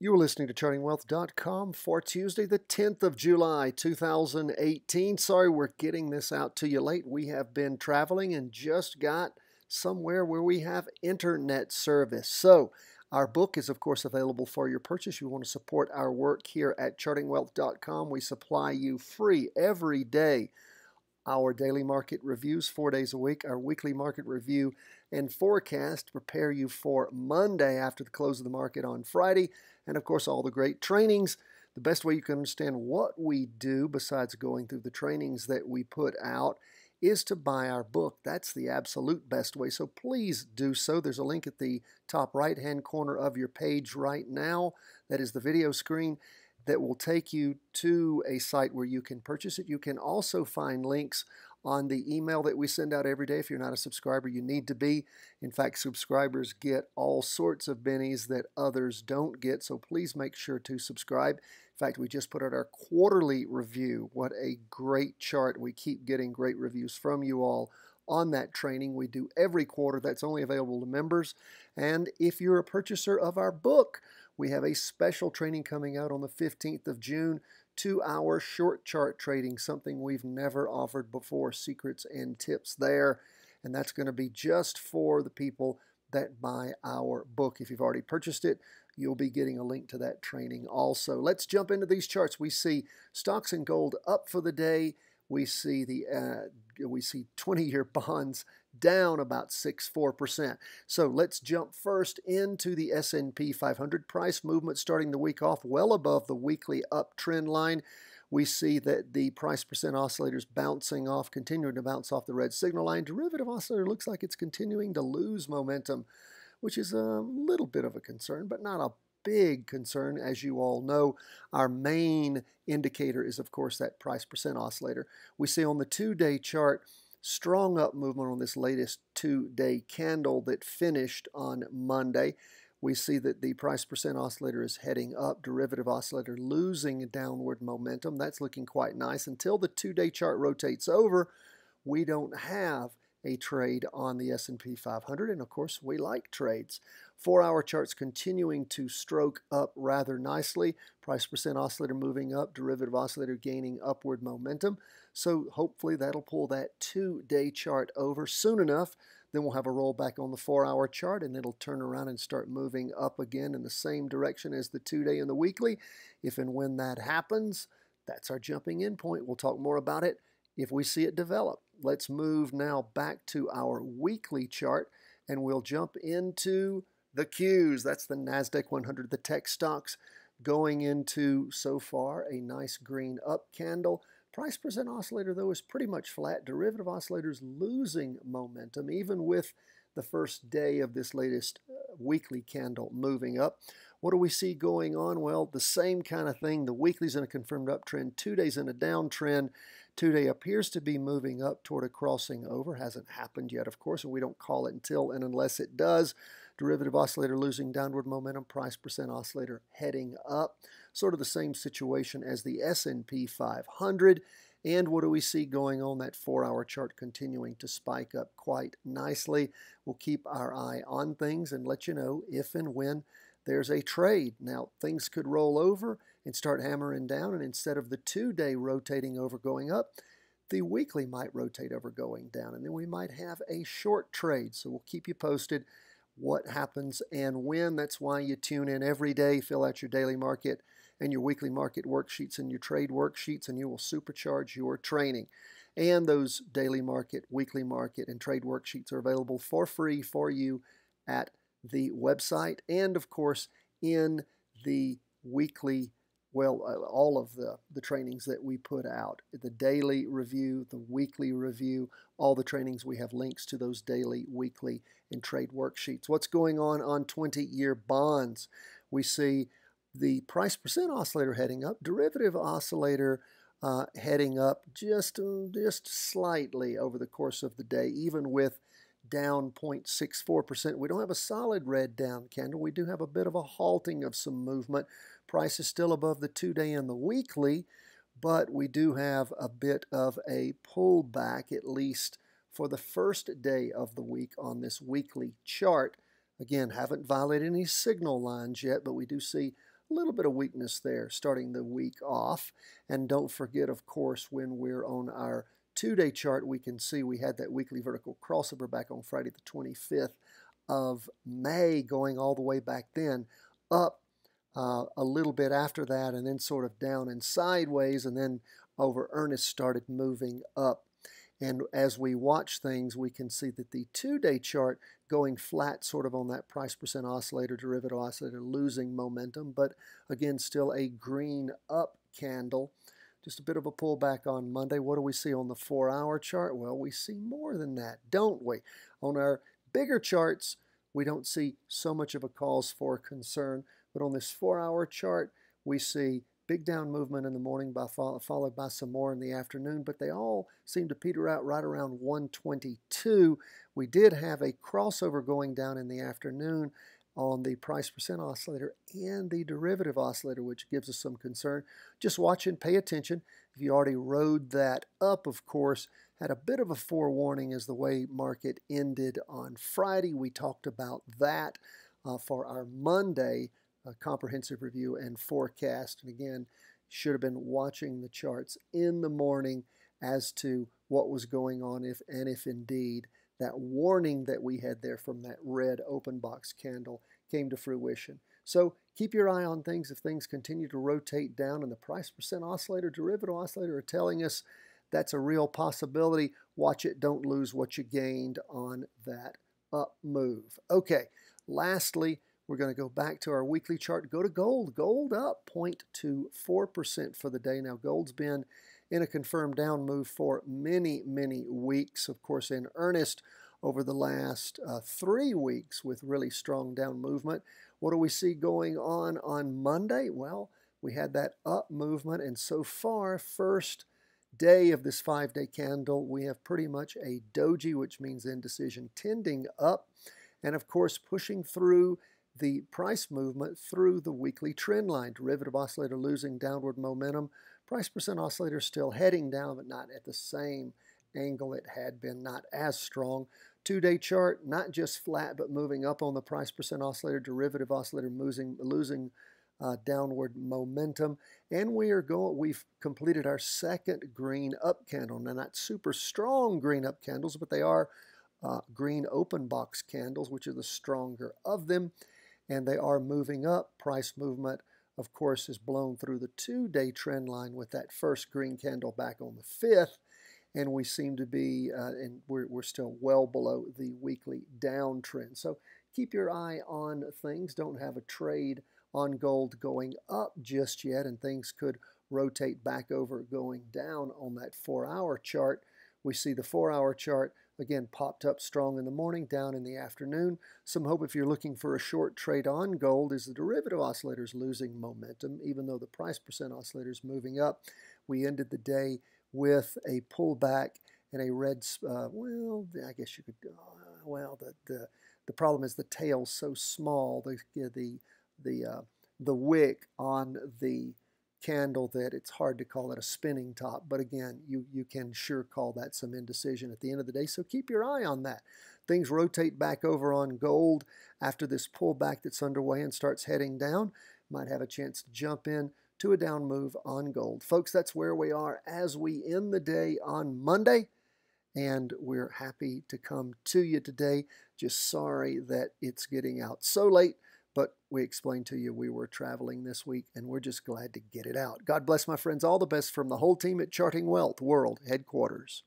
You are listening to chartingwealth.com for Tuesday, the 10th of July, 2018. Sorry we're getting this out to you late. We have been traveling and just got somewhere where we have internet service. So our book is, of course, available for your purchase. You want to support our work here at chartingwealth.com. We supply you free every day our daily market reviews 4 days a week, our weekly market review and forecast to prepare you for Monday after the close of the market on Friday, and of course all the great trainings. The best way you can understand what we do besides going through the trainings that we put out is to buy our book. That's the absolute best way, so please do so. There's a link at the top right hand corner of your page right now. That is the video screen that will take you to a site where you can purchase it. You can also find links on the email that we send out every day. If you're not a subscriber, you need to be. In fact, subscribers get all sorts of bennies that others don't get, so please make sure to subscribe. In fact, we just put out our quarterly review. What a great chart. We keep getting great reviews from you all on that training. We do every quarter. That's only available to members. And if you're a purchaser of our book, we have a special training coming out on the 15th of June, 2-hour short chart trading, something we've never offered before, secrets and tips there. And that's going to be just for the people that buy our book. If you've already purchased it, you'll be getting a link to that training also. Let's jump into these charts. We see stocks and gold up for the day. We see 20-year bonds down about 6.4%. So let's jump first into the S&P 500 price movement, starting the week off well above the weekly uptrend line. We see that the price percent oscillator is bouncing off, continuing to bounce off the red signal line. Derivative oscillator looks like it's continuing to lose momentum, which is a little bit of a concern, but not a big concern. As you all know, our main indicator is, of course, that price percent oscillator. We see on the 2-day chart strong up movement on this latest 2-day candle that finished on Monday. We see that the price percent oscillator is heading up, derivative oscillator losing downward momentum. That's looking quite nice. Until the 2-day chart rotates over, we don't have a trade on the S&P 500, and of course we like trades. 4-hour charts continuing to stroke up rather nicely. Price percent oscillator moving up, derivative oscillator gaining upward momentum. So hopefully that'll pull that 2-day chart over soon enough. Then we'll have a rollback on the 4-hour chart, and it'll turn around and start moving up again in the same direction as the 2-day and the weekly. If and when that happens, that's our jumping in point. We'll talk more about it if we see it develop. Let's move now back to our weekly chart, and we'll jump into the Qs. That's the NASDAQ 100, the tech stocks, going into, so far, a nice green up candle. Price percent oscillator, though, is pretty much flat. Derivative oscillators losing momentum, even with the first day of this latest weekly candle moving up. What do we see going on? Well, the same kind of thing. The weekly's in a confirmed uptrend, 2 days in a downtrend. 2-day appears to be moving up toward a crossing over. Hasn't happened yet, of course, and we don't call it until and unless it does. Derivative oscillator losing downward momentum, price percent oscillator heading up. Sort of the same situation as the S&P 500. And what do we see going on? That 4-hour chart continuing to spike up quite nicely. We'll keep our eye on things and let you know if and when there's a trade. Now, things could roll over and start hammering down, and instead of the 2-day rotating over going up, the weekly might rotate over going down, and then we might have a short trade. So we'll keep you posted what happens and when. That's why you tune in every day, fill out your daily market and your weekly market worksheets and your trade worksheets, and you will supercharge your training. And those daily market, weekly market, and trade worksheets are available for free for you at the website, and of course in the weekly, all of the trainings that we put out. The daily review, the weekly review, all the trainings, we have links to those daily, weekly, and trade worksheets. What's going on 20-year bonds? We see the price percent oscillator heading up, derivative oscillator heading up just slightly over the course of the day, even with down 0.64%. We don't have a solid red down candle. We do have a bit of a halting of some movement. Price is still above the 2-day and the weekly, but we do have a bit of a pullback, at least for the first day of the week on this weekly chart. Again, haven't violated any signal lines yet, but we do see a little bit of weakness there starting the week off. And don't forget, of course, when we're on our 2-day chart, we can see we had that weekly vertical crossover back on Friday the 25th of May, going all the way back then up a little bit after that, and then sort of down and sideways, and then over earnest started moving up. And as we watch things, we can see that the 2-day chart going flat sort of on that price percent oscillator, derivative oscillator, losing momentum, but again, still a green up candle. Just a bit of a pullback on Monday. What do we see on the 4-hour chart? Well, we see more than that, don't we? On our bigger charts, we don't see so much of a cause for concern, but on this 4-hour chart, we see big down movement in the morning followed by some more in the afternoon, but they all seem to peter out right around 122. We did have a crossover going down in the afternoon on the price percent oscillator and the derivative oscillator, which gives us some concern. Just watch and pay attention. If you already rode that up, of course, had a bit of a forewarning as the way market ended on Friday. We talked about that for our Monday comprehensive review and forecast. And again, should have been watching the charts in the morning as to what was going on, if indeed that warning that we had there from that red open box candle came to fruition. So keep your eye on things. If things continue to rotate down and the price percent oscillator, derivative oscillator are telling us that's a real possibility, watch it. Don't lose what you gained on that up move. Okay, lastly, we're going to go back to our weekly chart. Go to gold. Gold up 0.24% for the day. Now, gold's been in a confirmed down move for many, many weeks. Of course, in earnest over the last 3 weeks with really strong down movement. What do we see going on Monday? Well, we had that up movement, and so far, first day of this 5-day candle, we have pretty much a doji, which means indecision, tending up, and of course, pushing through the price movement through the weekly trend line. Derivative oscillator losing downward momentum. Price percent oscillator still heading down, but not at the same angle it had been, not as strong. 2-day chart, not just flat, but moving up on the price percent oscillator. Derivative oscillator losing downward momentum. And we've completed our second green up candle. Now, not super strong green up candles, but they are green open box candles, which are the stronger of them. And they are moving up. Price movement, of course, is blown through the 2-day trend line with that first green candle back on the 5th. And we seem to be, and we're still well below the weekly downtrend. So keep your eye on things. Don't have a trade on gold going up just yet, and things could rotate back over going down on that 4-hour chart. We see the 4-hour chart again popped up strong in the morning, down in the afternoon. Some hope if you're looking for a short trade on gold is the derivative oscillator is losing momentum, even though the price percent oscillator is moving up. We ended the day with a pullback and a red, well, I guess you could, well, the problem is the tail's so small, the wick on the candle that it's hard to call it a spinning top. But again, you can sure call that some indecision at the end of the day. So keep your eye on that. Things rotate back over on gold after this pullback that's underway and starts heading down. Might have a chance to jump in to a down move on gold. Folks, that's where we are as we end the day on Monday. And we're happy to come to you today. Just sorry that it's getting out so late. But we explained to you we were traveling this week, and we're just glad to get it out. God bless, my friends. All the best from the whole team at Charting Wealth World Headquarters.